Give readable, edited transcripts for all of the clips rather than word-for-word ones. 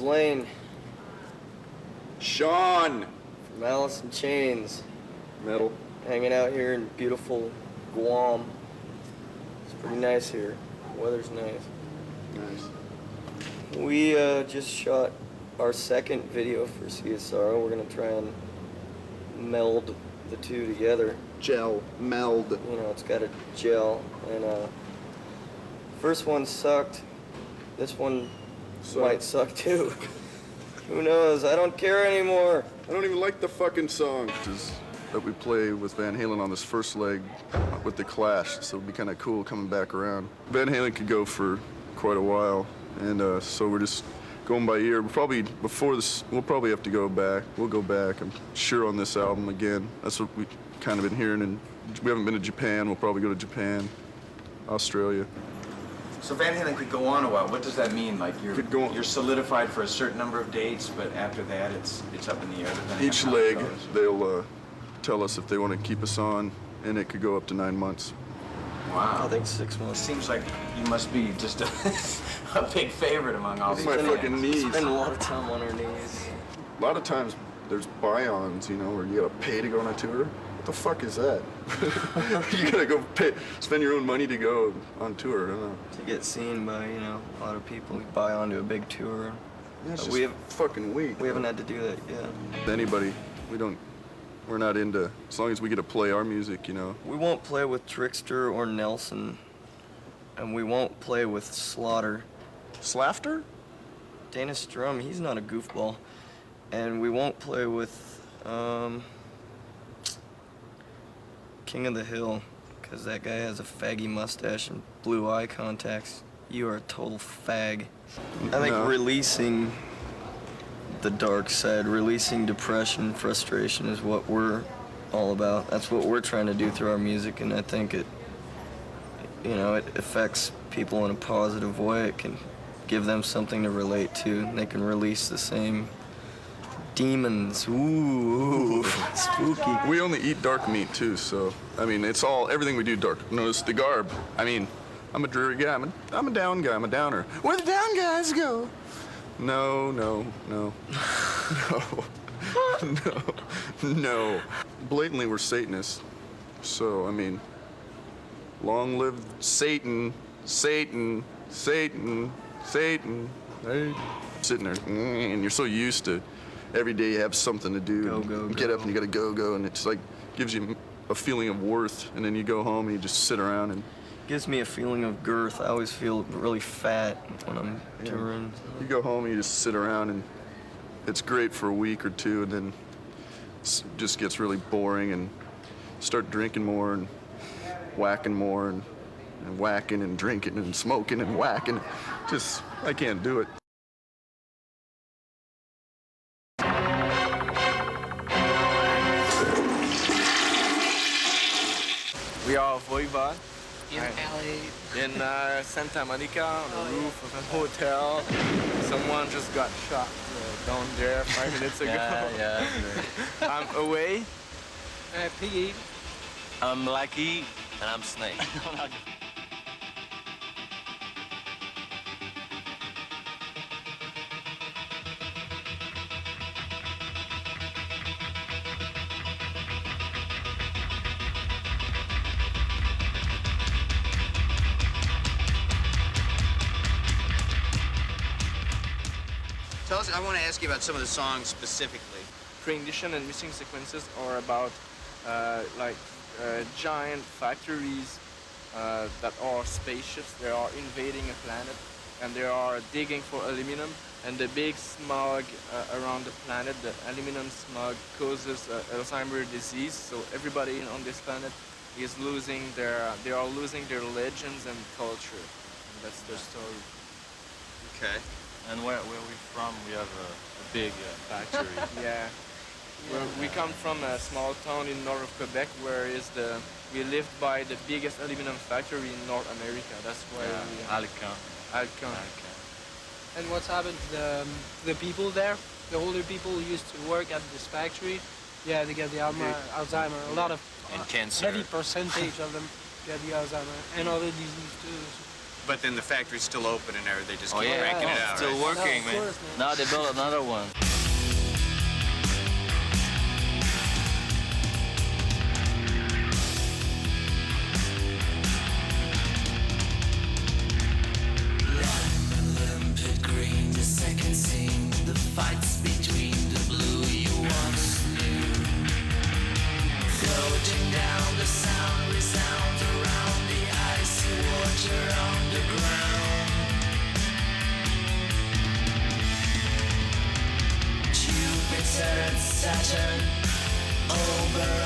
Blaine. Sean! From Alice in Chains. Metal. Hanging out here in beautiful Guam. It's pretty nice here. The weather's nice. Nice. We just shot our second video for CSR. We're gonna try and meld the two together. Gel. Meld. You know, it's got a gel. And first one sucked. This one might suck too. Who knows? I don't care anymore. I don't even like the fucking song. That we play with Van Halen on this first leg with the Clash, so it'd be kind of cool coming back around. Van Halen could go for quite a while, and so we're just going by ear. We'll probably, before this, we'll probably have to go back. We'll go back, I'm sure, on this album again. That's what we've kind of been hearing, and we haven't been to Japan. We'll probably go to Japan, Australia. So Van Halen could go on a while. What does that mean? Like you're solidified for a certain number of dates, but after that, it's up in the air. Each leg, they'll tell us if they want to keep us on, and it could go up to 9 months. Wow. I think 6 months. Seems like you must be just a big favorite among all these my fans. fucking knees. Spend a lot of time on our knees. A lot of times there's buy-ons, you know, where you gotta pay to go on a tour. What the fuck is that? You gotta go spend your own money to go on tour. I don't know. To get seen by, you know, a lot of people who buy onto a big tour. Yeah, it's just fucking weak. We haven't had to do that yet. Anybody, we're not into, as long as we get to play our music, you know. We won't play with Trickster or Nelson, and we won't play with Slaughter. Slafter? Dana Strum, he's not a goofball. And we won't play with King of the Hill, because that guy has a faggy mustache and blue eye contacts. You are a total fag. I think releasing the dark side, releasing depression, frustration is what we're all about. That's what we're trying to do through our music, and I think it affects people in a positive way. It can give them something to relate to, and they can release the same demons. Ooh, spooky. We only eat dark meat too, so I mean, it's everything we do dark. Notice the garb. I mean, I'm a dreary guy. I'm a down guy. I'm a downer. Where the down guys go? No. No. Blatantly, we're Satanists. So, I mean, long live Satan, Satan, Satan, Satan. Hey. Sitting there, and you're so used to every day you have something to do. Go. Get up and you gotta go, and it's like gives you a feeling of worth, and then you go home and you just sit around and. Gives me a feeling of girth. I always feel really fat when I'm touring. You go home and you just sit around, and it's great for a week or two, and then it just gets really boring, and start drinking more and whacking more and whacking and drinking and smoking and whacking. Just, I can't do it. We are Voivod. In LA. In Santa Monica on the roof of a hotel. Someone just got shot down there 5 minutes ago. Yeah. I'm away. Piggy. I'm Lucky. And I'm Snake. Tell us, I want to ask you about some of the songs specifically. Transition and missing sequences are about giant factories that are spaceships. They are invading a planet and they are digging for aluminum, and the big smog around the planet, the aluminum smog, causes Alzheimer's disease. So everybody on this planet is they are losing their legends and culture. And that's their story. Okay. And where we're from, we have a big factory. Yeah. We come from a small town in north of Quebec where we lived by the biggest aluminum factory in North America. That's why Alcan. And what's happened to the people there? The older people who used to work at this factory, yeah, they get the Alzheimer. A lot of and cancer. Heavy percentage of them get the Alzheimer and other diseases too. But then the factory's still open and they just Oh, keep yeah. cranking it out, Still right? working, No, of man. course, man. Now they built another one. Saturn, under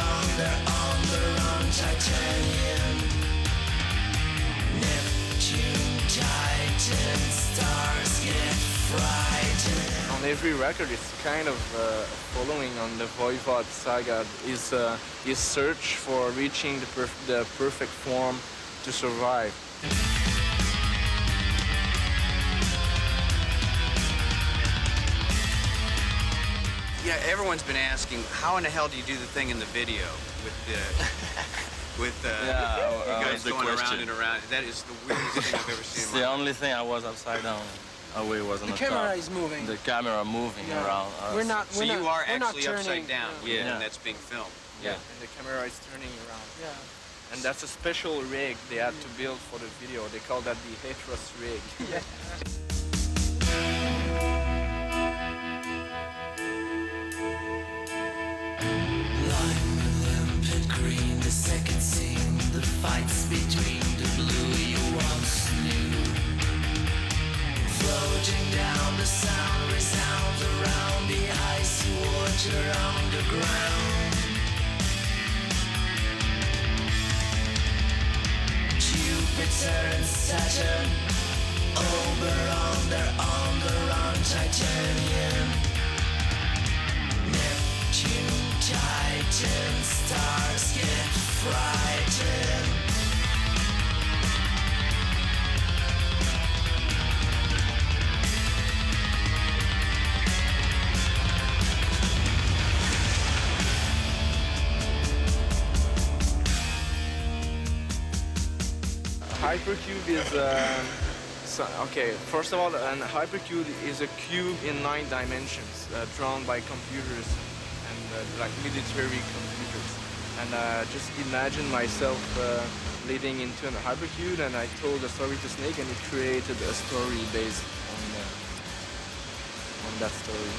on titanium, Neptune, Titan, stars get frightened. On every record, it's kind of following on the Voivod saga. His search for reaching the perfect form to survive. Yeah, everyone's been asking, how in the hell do you do the thing in the video with the you guys the going question. around and around? That is the weirdest thing I've ever seen. It's the only thing I was upside down. Away was on The the camera top. is moving. The camera moving Yeah. around. We're not. So we're you not, are we're not actually turning, upside down, Yeah. and that's being filmed. Yeah. And the camera is turning around. Yeah. And that's a special rig they had to build for the video. They call that the Anthrax rig. Limpid green, the second scene, the fights between the blue you once knew. Floating down, the sound resounds around the icy water underground. Jupiter and Saturn, under on titanium. Neptune, Titan, stars get frightened. Hypercube is okay. First of all, an hypercube is a cube in 9 dimensions, drawn by computers and like military computers. And just imagine myself leading into a hypercube, and I told a story to Snake, and he created a story based on that story.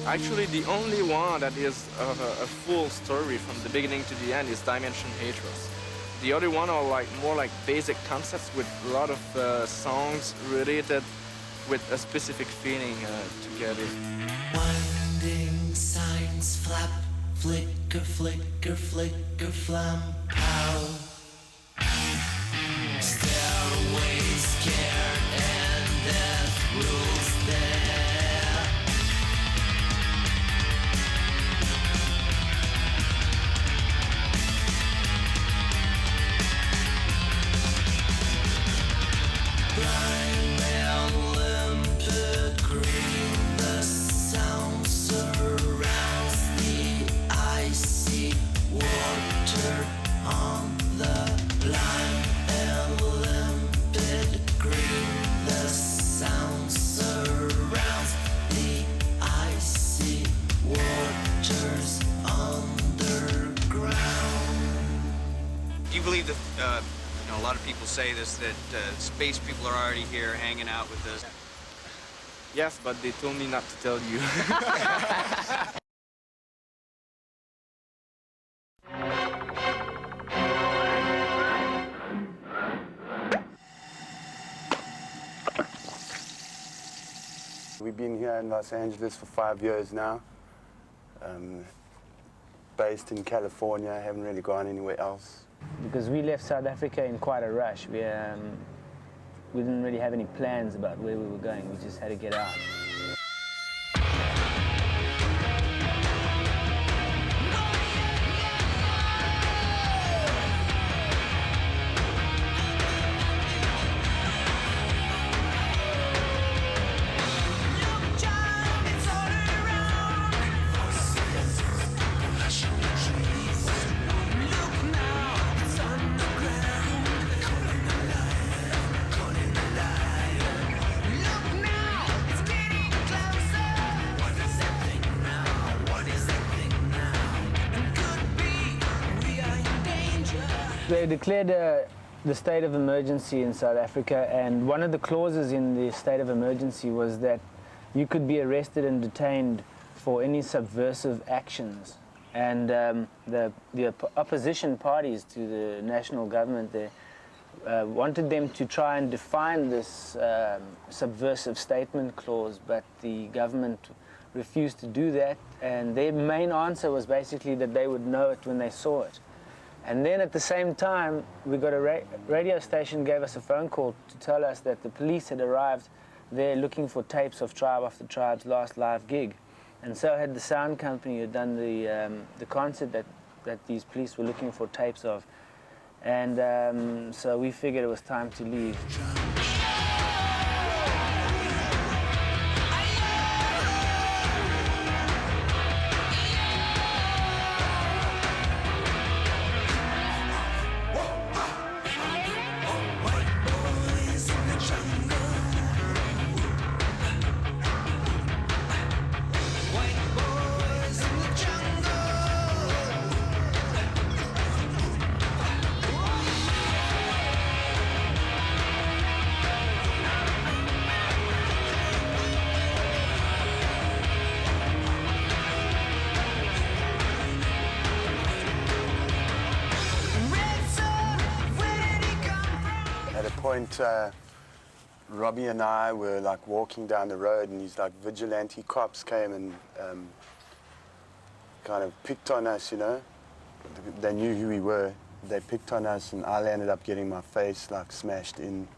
Actually, the only one that is a full story from the beginning to the end is Dimension Hatros. The other one are like more like basic concepts with a lot of songs related with a specific feeling together. Winding signs flap, flicker, flicker, flicker, flam, pow. Stairways scared and death rules there. Blind and limpid green, the sound surrounds the icy water on the blind and limpid green. The sound surrounds the icy waters underground. Do you believe that, a lot of people say this, that space people are already here hanging out with us? Yes, but they told me not to tell you. We've been here in Los Angeles for 5 years now. Based in California, haven't really gone anywhere else. Because we left South Africa in quite a rush. We didn't really have any plans about where we were going. We just had to get out. They declared the state of emergency in South Africa, and one of the clauses in the state of emergency was that you could be arrested and detained for any subversive actions. And the opposition parties to the national government there wanted them to try and define this subversive statement clause, but the government refused to do that, and their main answer was basically that they would know it when they saw it. And then at the same time, we got a radio station gave us a phone call to tell us that the police had arrived there looking for tapes of Tribe After Tribe's last live gig. And so had the sound company who had done the concert that these police were looking for tapes of. And so we figured it was time to leave. Robbie and I were like walking down the road, and these like vigilante cops came and kind of picked on us, you know. They knew who we were. They picked on us, and I ended up getting my face like smashed in.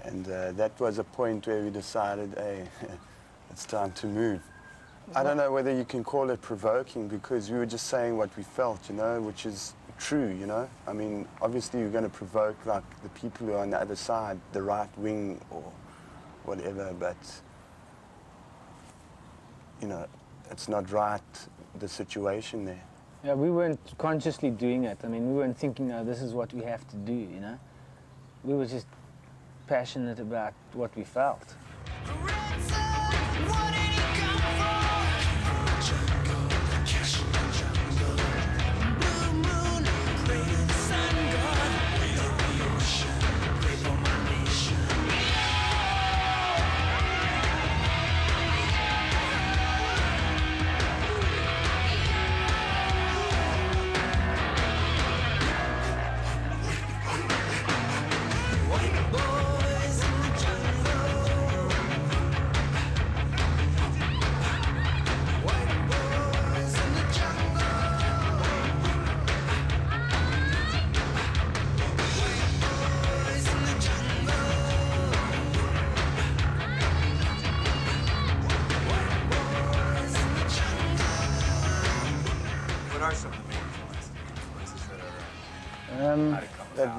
And that was a point where we decided, hey, it's time to move. I don't know whether you can call it provoking, because we were just saying what we felt, you know, which is true, you know. I mean, obviously you're going to provoke like the people who are on the other side, the right wing or whatever, but you know, it's not right, the situation there. Yeah, we weren't consciously doing it. I mean, we weren't thinking, oh, this is what we have to do, you know. We were just passionate about what we felt.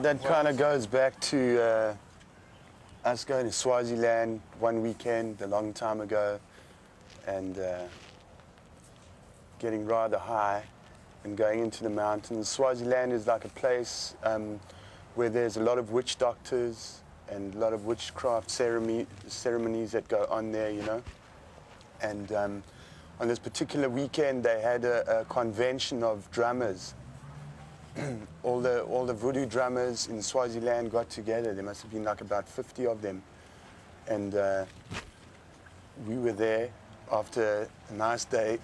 That kind of goes back to us going to Swaziland one weekend a long time ago, and getting rather high and going into the mountains. Swaziland is like a place where there's a lot of witch doctors and a lot of witchcraft ceremonies that go on there, you know. And on this particular weekend, they had a convention of drummers. all the voodoo drummers in Swaziland got together. There must have been like about 50 of them. And we were there after a nice day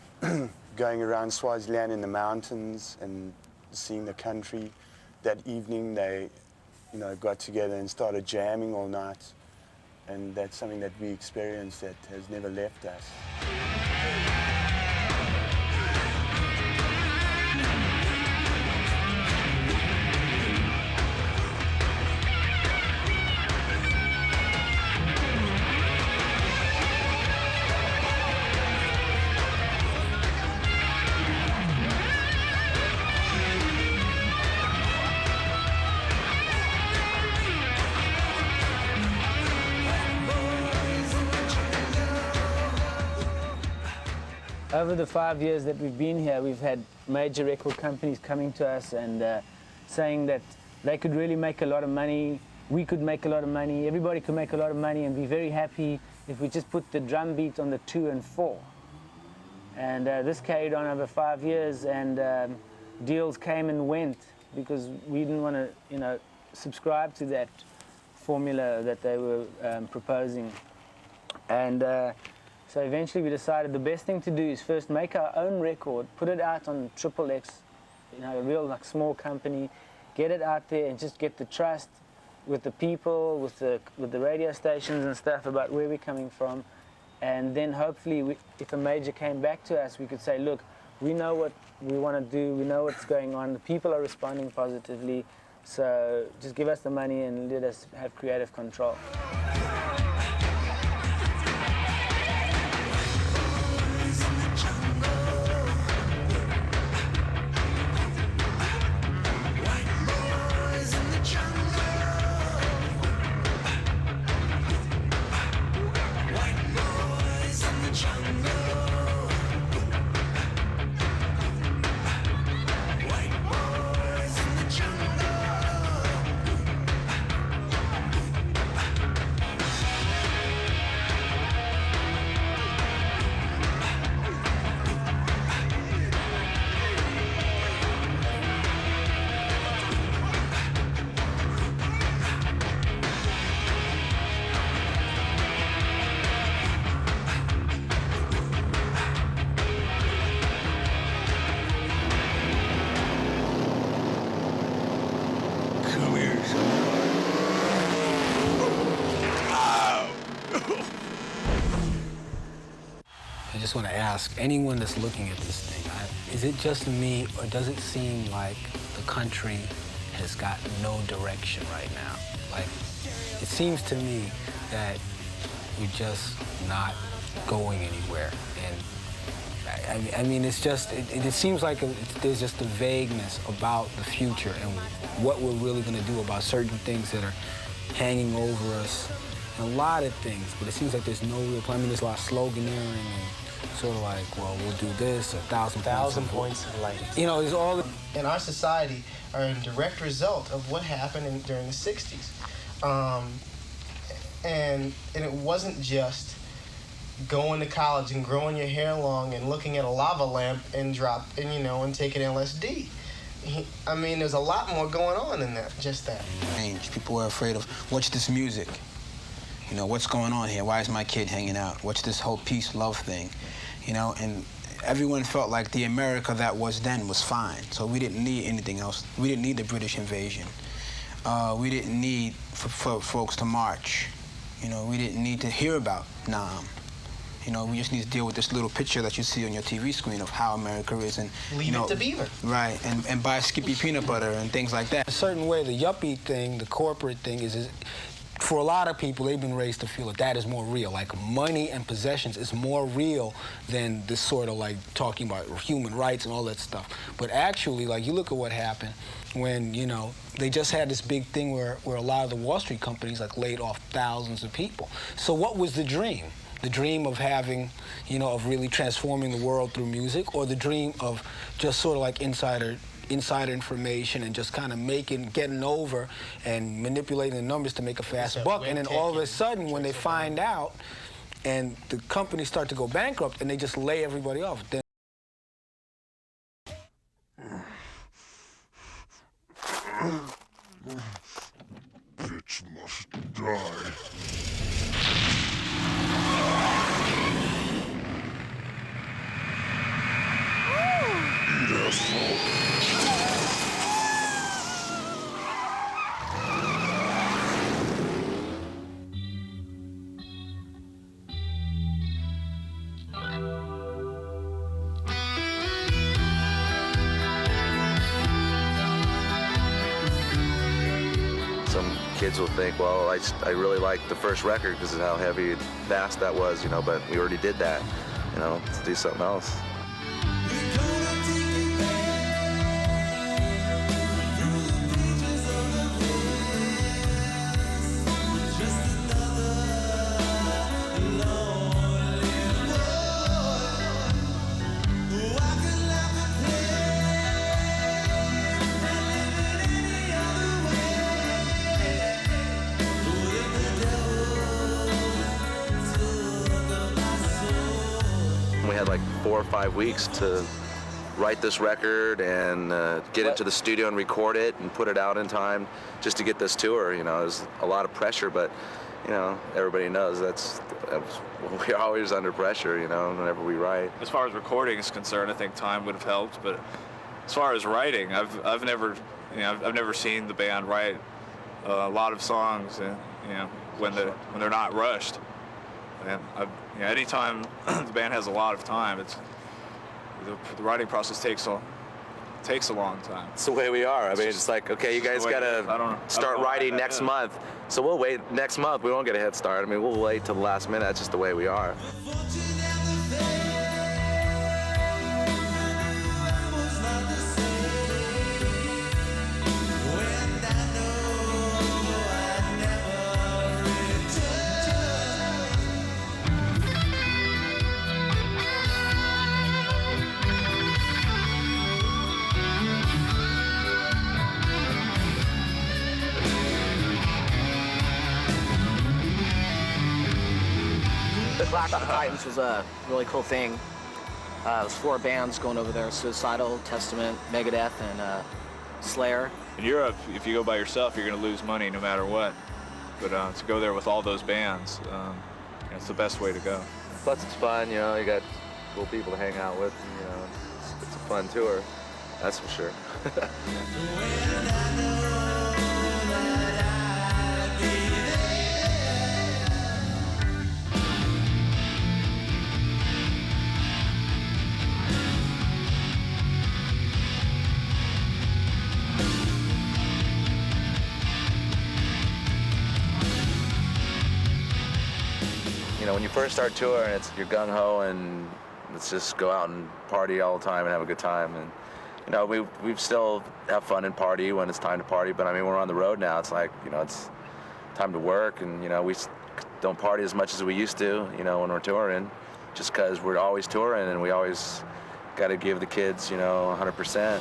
going around Swaziland in the mountains and seeing the country. That evening they, you know, got together and started jamming all night. And that's something that we experienced that has never left us. Over the 5 years that we've been here, we've had major record companies coming to us and saying that they could really make a lot of money, we could make a lot of money, everybody could make a lot of money and be very happy if we just put the drum beat on the 2 and 4. And this carried on over 5 years, and deals came and went. because we didn't want to, you know, subscribe to that formula that they were proposing. And so eventually we decided the best thing to do is first make our own record, put it out on XXX, you know, a real like small company, get it out there and just get the trust with the people, with the radio stations and stuff about where we're coming from. And then hopefully, if a major came back to us, we could say, look, we know what we want to do, we know what's going on, the people are responding positively, so just give us the money and let us have creative control. I just want to ask anyone that's looking at this thing, is it just me, or does it seem like the country has got no direction right now? Like, it seems to me that we're just not going anywhere. And I mean, it's just, it seems like there's just a vagueness about the future and what we're really going to do about certain things that are hanging over us. A lot of things, but it seems like there's no real plan. I mean, there's a lot of sloganeering and sort of like, well, we'll do this, 1,000 points of light. You know, it's all... In our society are a direct result of what happened during the 60s. And it wasn't just going to college and growing your hair long and looking at a lava lamp and and taking LSD. I mean, there's a lot more going on than that, just that. People were afraid of, what's this music? You know, what's going on here? Why is my kid hanging out? What's this whole peace, love thing? You know, and everyone felt like the America that was then was fine. So we didn't need anything else. We didn't need the British invasion. We didn't need for folks to march. You know, we didn't need to hear about Nam. You know, we just need to deal with this little picture that you see on your TV screen of how America is, and leave it to Beaver. Right, and buy Skippy peanut butter and things like that. A certain way, the yuppie thing, the corporate thing is for a lot of people, they've been raised to feel that is more real. Like, money and possessions is more real than this sort of like talking about human rights and all that stuff. But actually, like, you look at what happened when, you know, they just had this big thing where a lot of the Wall Street companies like laid off thousands of people. So what was the dream? The dream of having, you know, of really transforming the world through music, or the dream of just sort of like insider information and just kind of getting over and manipulating the numbers to make a fast buck. And then all of a sudden, when they find out and the companies start to go bankrupt and they just lay everybody off, then bitch must die. Eat asshole. Some kids will think, well, I really like the first record because of how heavy and fast that was, you know, but we already did that, you know, let's do something else. We had like 4 or 5 weeks to write this record and get into the studio and record it and put it out in time just to get this tour. You know, there's a lot of pressure, but you know, everybody knows that's we're always under pressure, you know, whenever we write. As far as recording is concerned, I think time would have helped, but as far as writing, I've never seen the band write a lot of songs, you know, when they're not rushed. And anytime the band has a lot of time, it's the writing process takes a long time. It's the way we are. I mean, it's like, okay, you guys gotta start writing next month. So we'll wait next month. We won't get a head start. I mean, we'll wait till the last minute. That's just the way we are. Clash of the Titans was a really cool thing. It was 4 bands going over there: Suicidal, Testament, Megadeth, and Slayer. In Europe, if you go by yourself, you're going to lose money no matter what. But to go there with all those bands, it's the best way to go. Plus, it's fun. You know, you got cool people to hang out with. And, you know, it's a fun tour. That's for sure. You know, when you first start touring, you're gung-ho and let's just go out and party all the time and have a good time. And you know, we still have fun and party when it's time to party, but I mean, we're on the road now. It's like, you know, it's time to work, and you know, we don't party as much as we used to, you know, when we're touring, just because we're always touring and we always got to give the kids, you know, 100%.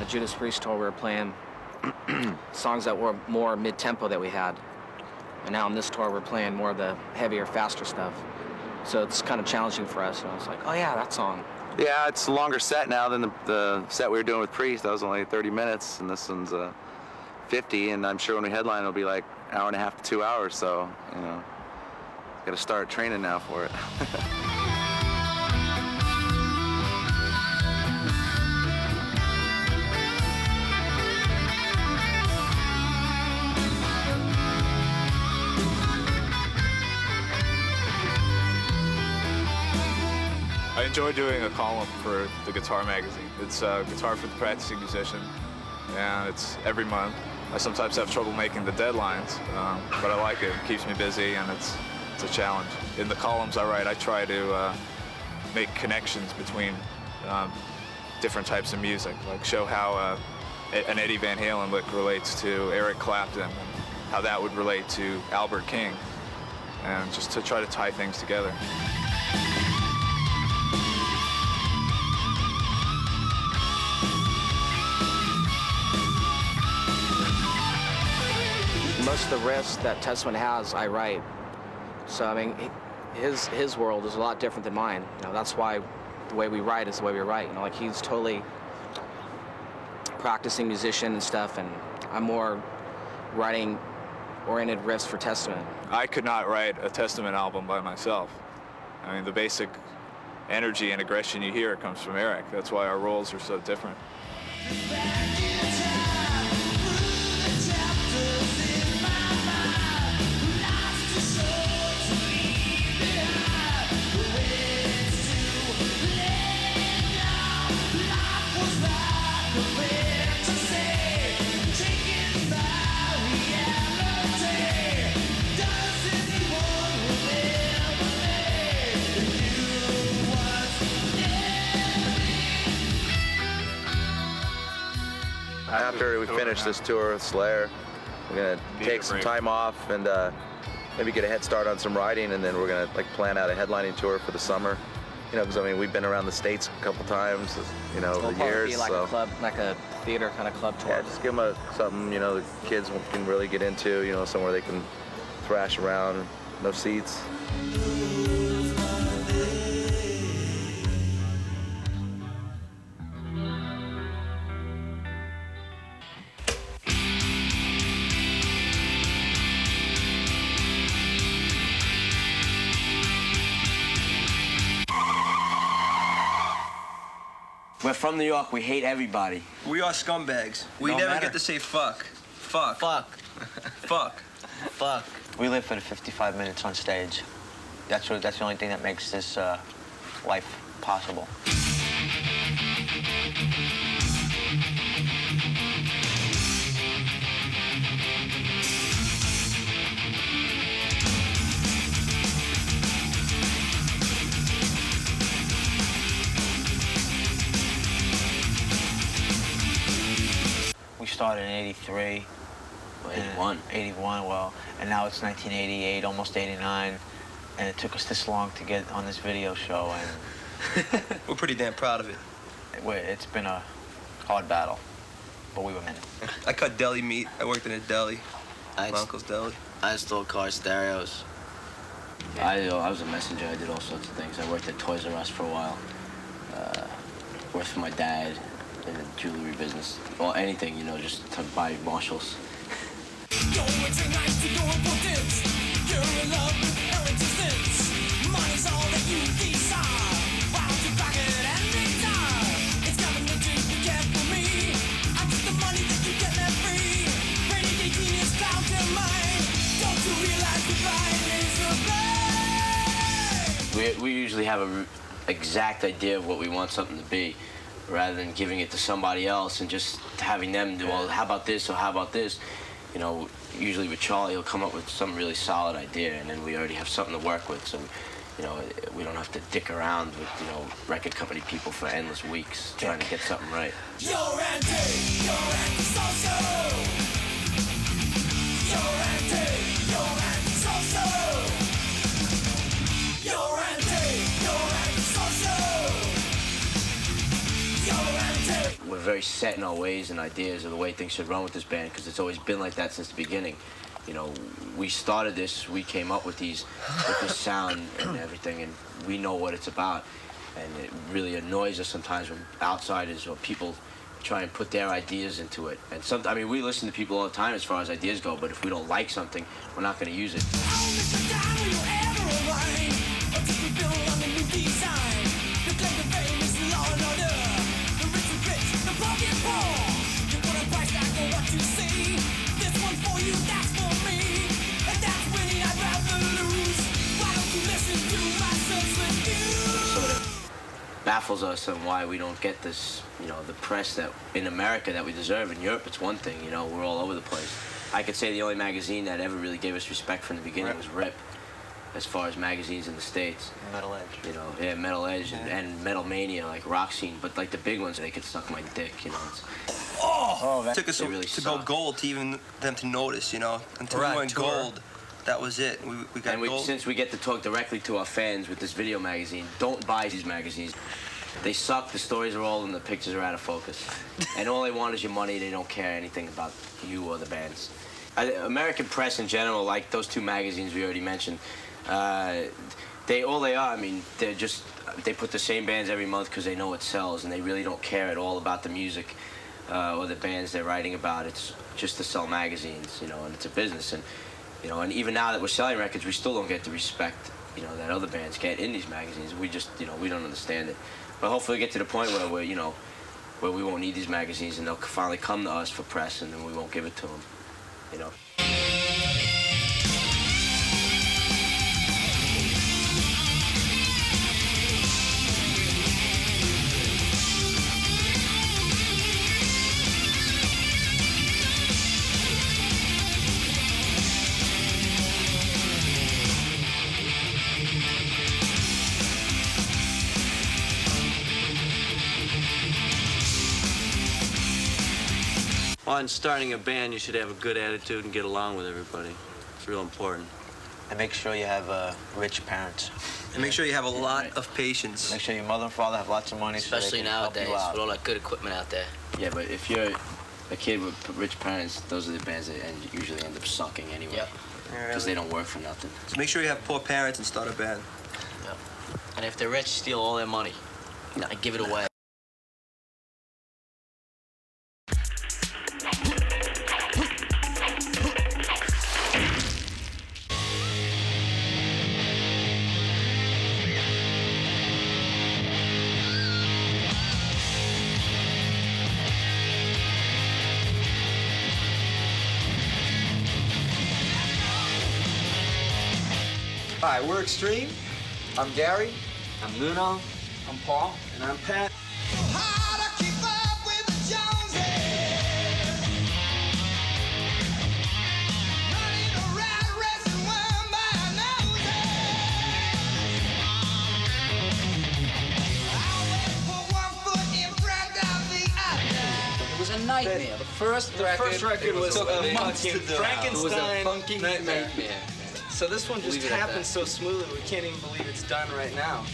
Judas Priest tour, we were playing songs that were more mid-tempo that we had. And now on this tour, we're playing more of the heavier, faster stuff. So it's kind of challenging for us. And I was like, oh yeah, that song. Yeah, it's a longer set now than the set we were doing with Priest. That was only 30 minutes, and this one's 50. And I'm sure when we headline, it'll be like an hour and a half to 2 hours. So, you know, got to start training now for it. I enjoy doing a column for the Guitar magazine. It's Guitar for the Practicing Musician, and it's every month. I sometimes have trouble making the deadlines, but I like it. It keeps me busy, and it's a challenge. In the columns I write, I try to make connections between different types of music, like show how an Eddie Van Halen lick relates to Eric Clapton, and how that would relate to Albert King, and just to try to tie things together. Most of the riffs that Testament has, I write. So, I mean, his world is a lot different than mine. You know, that's why the way we write is the way we write. You know, like, he's totally practicing musician and stuff, and I'm more writing-oriented riffs for Testament. I could not write a Testament album by myself. I mean, the basic energy and aggression you hear comes from Eric. That's why our roles are so different. after we finish this tour with Slayer, we're gonna take some time off and maybe get a head start on some riding, and then we're gonna like plan out a headlining tour for the summer. You know, because I mean, we've been around the States a couple times, you know, over the years. Be like so. a club, like a theater kind of club tour. Yeah, just give them something, you know, the kids can really get into, you know, somewhere they can thrash around, no seats. We're from New York. We hate everybody. We are scumbags. We Don't never matter. get to say fuck. Fuck. Fuck. Fuck. Fuck. We live for the 55 minutes on stage. That's the only thing that makes this life possible. We started in 83. 81. 81, well, and now it's 1988, almost 89, and it took us this long to get on this video show, and We're pretty damn proud of it. it's been a hard battle, but we were men. I cut deli meat. I worked in a deli. My uncle's deli. I installed car stereos. I was a messenger. I did all sorts of things. I worked at Toys R Us for a while. Worked for my dad in the jewelry business. Well, anything, you know, just to buy Marshalls. We usually have an exact idea of what we want something to be, rather than giving it to somebody else and just having them do, well, how about this or how about this? You know, usually with Charlie, he'll come up with some really solid idea, and then we already have something to work with. So, you know, we don't have to dick around with, you know, record company people for endless weeks trying to get something right. You're anti-social. You're anti-social. You're anti-social. We're very set in our ways and ideas of the way things should run with this band, because it's always been like that since the beginning. You know, we started this, we came up with this sound and everything, and we know what it's about. And it really annoys us sometimes when outsiders or people try and put their ideas into it. And I mean, we listen to people all the time as far as ideas go, but if we don't like something, we're not going to use it. Baffles us on why we don't get this, you know, the press that in America that we deserve. In Europe, it's one thing, you know, we're all over the place. I could say the only magazine that ever really gave us respect from the beginning was Rip, as far as magazines in the States. Metal Edge. You know, yeah, Metal Edge and Metal Mania, like Rock Scene, but like the big ones, they could suck my dick, you know. It took us really to go gold to even them to notice, you know. Until we went gold, that was it. We got gold. Since we get to talk directly to our fans with this video magazine, don't buy these magazines. They suck, the stories are old, and the pictures are out of focus. And all they want is your money, they don't care anything about you or the bands. American press in general, like those two magazines we already mentioned, all they are, I mean, they put the same bands every month because they know it sells, and they really don't care at all about the music or the bands they're writing about. It's just to sell magazines, you know, and it's a business. And, you know, and even now that we're selling records, we still don't get the respect, you know, that other bands get in these magazines. We just, you know, we don't understand it. But hopefully get to the point where we're, you know, where we won't need these magazines, and they'll finally come to us for press, and then we won't give it to them, you know. on starting a band, you should have a good attitude and get along with everybody. It's real important. And make sure you have rich parents. And make sure you have a lot of patience. Make sure your mother and father have lots of money. Especially so they can help nowadays you out. with all that good equipment out there. Yeah, but if you're a kid with rich parents, those are the bands that usually end up sucking anyway. Yep. Because they don't work for nothing. So make sure you have poor parents and start a band. Yep. And if they're rich, steal all their money. And give it away. Hi, we're Extreme. I'm Gary. I'm Nuno. I'm Paul. And I'm Pat. It was a nightmare. The first record was a fucking Frankenstein. It was a funky nightmare. So this one just happens so smoothly, we can't even believe it's done right now.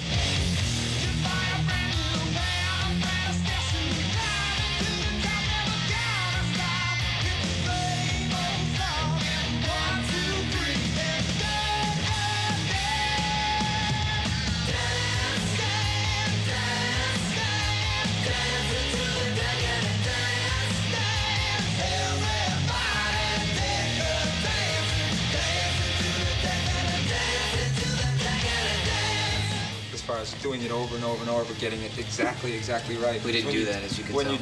As far as doing it over and over and over, getting it exactly right. We didn't do that, as you can tell. When you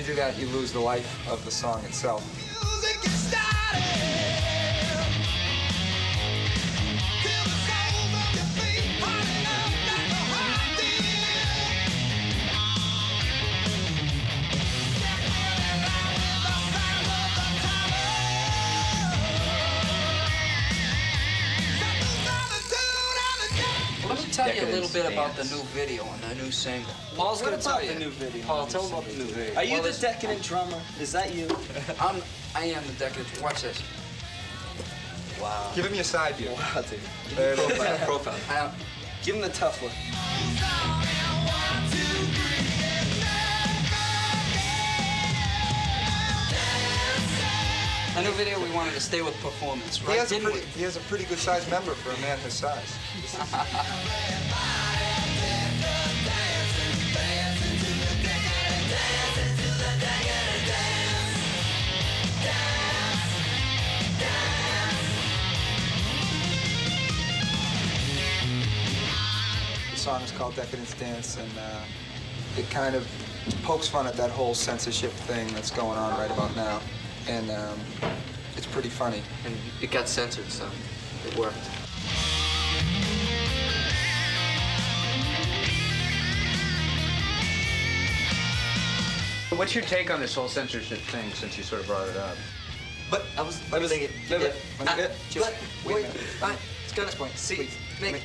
do that, you lose the life of the song itself. Let me tell you a little bit about the new video and the new single. Paul's going to tell you. The new video. Paul, tell him about the new video. Are you the decadent drummer? Is that you? I am the decadent. Watch this. Wow. Give him your side view. Wow, dude. There it is. Profile. Give him the tough look. A new video, we wanted to stay with performance, right? He has a pretty good sized member for a man his size. The song is called Decadence Dance, and it kind of pokes fun at that whole censorship thing that's going on right about now. And it's pretty funny. And it got censored, so it worked. What's your take on this whole censorship thing, since you sort of brought it up? But I was thinking. Wait a minute. It's gonna explain. See, Please. make.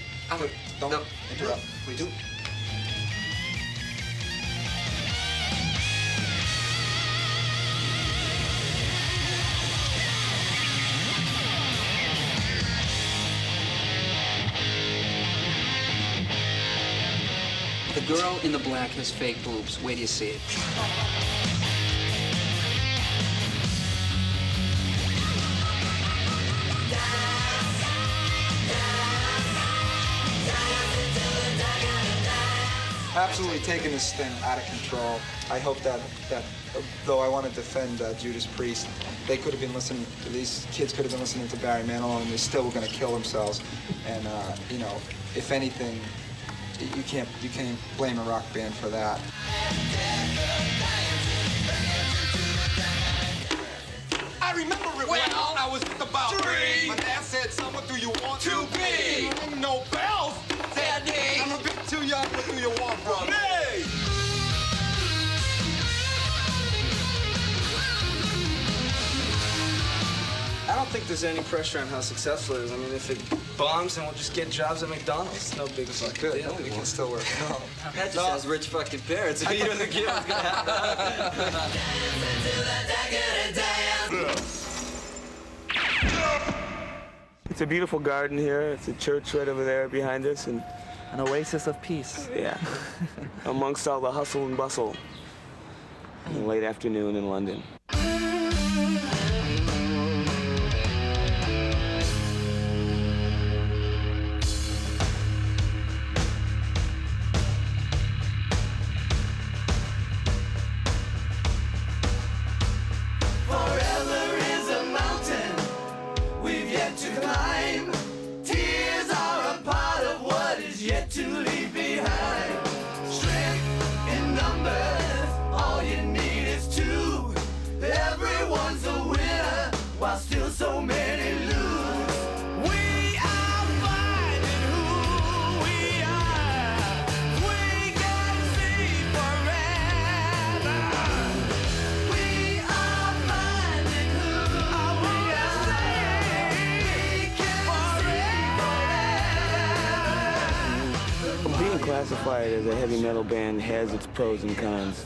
Don't interrupt. Please. The girl in the black has fake boobs. Where do you see it? Absolutely taking this thing out of control. I hope that though I want to defend Judas Priest, they could have been listening. These kids could have been listening to Barry Manilow, and they still were going to kill themselves. And you know, if anything, you can't blame a rock band for that. I remember it well. I was about 3. My dad said, son, what do you want to be? Ring no bells, Daddy. I'm a bit too young. What do you want from me? I don't think there's any pressure on how successful it is. I mean, if it bombs and we'll just get jobs at McDonald's. It's no big fucking Good. deal. We can still work. No. That just has rich fucking parents. If he doesn't give, what's gonna happen? It's a beautiful garden here. It's a church right over there behind us, and an oasis of peace. Yeah, amongst all the hustle and bustle in the late afternoon in London. Classified as a heavy metal band has its pros and cons.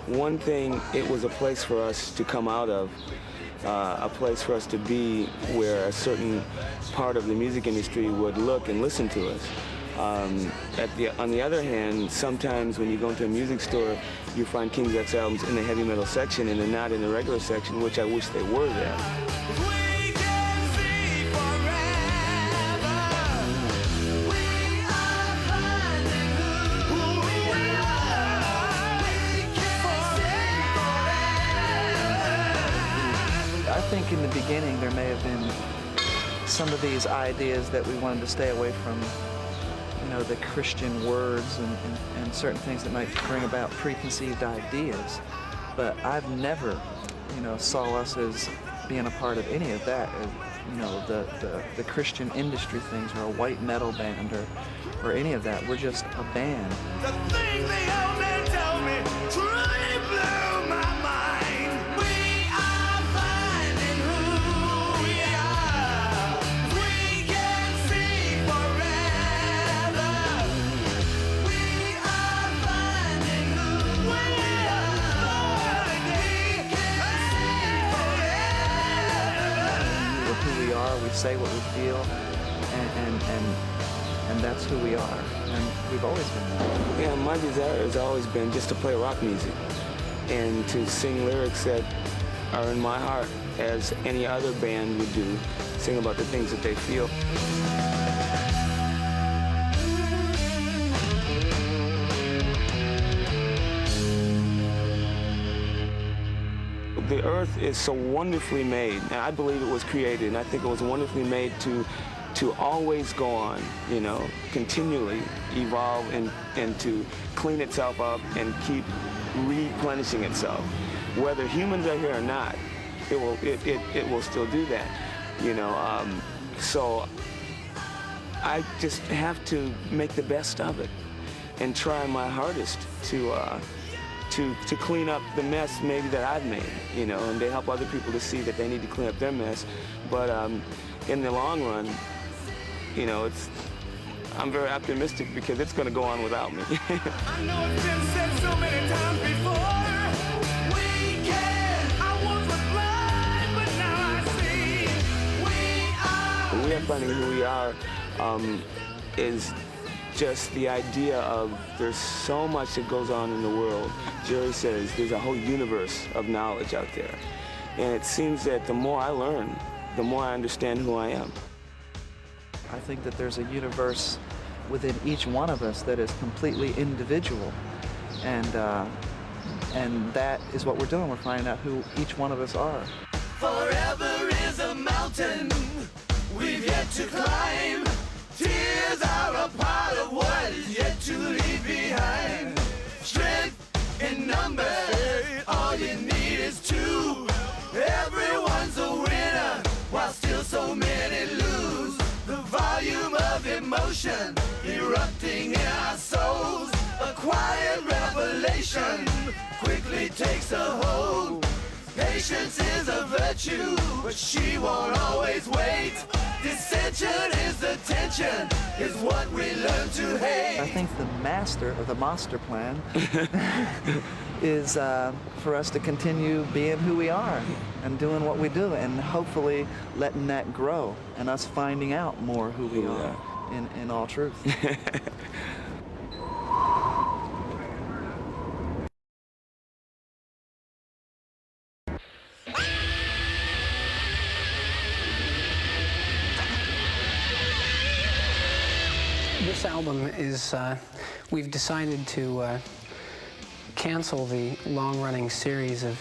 One thing, it was a place for us to come out of, a place for us to be where a certain part of the music industry would look and listen to us. On the other hand, sometimes when you go into a music store, you find Queensryche albums in the heavy metal section and they're not in the regular section, which I wish they were there. I think in the beginning there may have been some of these ideas that we wanted to stay away from, you know, the Christian words and certain things that might bring about preconceived ideas. But I've never, you know, saw us as being a part of any of that. You know, the Christian industry things or a white metal band or any of that. We're just a band. The thing the old man told me truly blew my mind. We are finding who we are. We can see forever. We are finding who we are. We can see forever. We're who we are. We say what we feel, and that's who we are, and we've always been that. Yeah, my desire has always been just to play rock music and to sing lyrics that are in my heart as any other band would do, sing about the things that they feel. The earth is so wonderfully made, and I believe it was created, and I think it was wonderfully made to always go on, you know, continually evolve and to clean itself up and keep replenishing itself. Whether humans are here or not, it will still do that, you know. So I just have to make the best of it and try my hardest to clean up the mess maybe that I've made, you know, and to help other people to see that they need to clean up their mess. But in the long run, you know, I'm very optimistic because it's going to go on without me. I know it's been said so many times before. We can. I once was blind, but now I see. We are Finding who we are is just the idea of there's so much that goes on in the world. Jerry says there's a whole universe of knowledge out there. And it seems that the more I learn, the more I understand who I am. I think that there's a universe within each one of us that is completely individual, and that is what we're doing. We're finding out who each one of us are. Forever is a mountain we've yet to climb. Tears are a part of what is yet to leave behind. Strength in numbers, all you need is two. Everyone's a winner, while still so many lose. The volume of emotion erupting in our souls. A quiet revelation quickly takes a hold. Patience is a virtue, but she won't always wait. Dissension is the tension, is what we learn to hate. I think the master plan is for us to continue being who we are and doing what we do, and hopefully letting that grow and us finding out more who we are in all truth. This album is, we've decided to cancel the long-running series of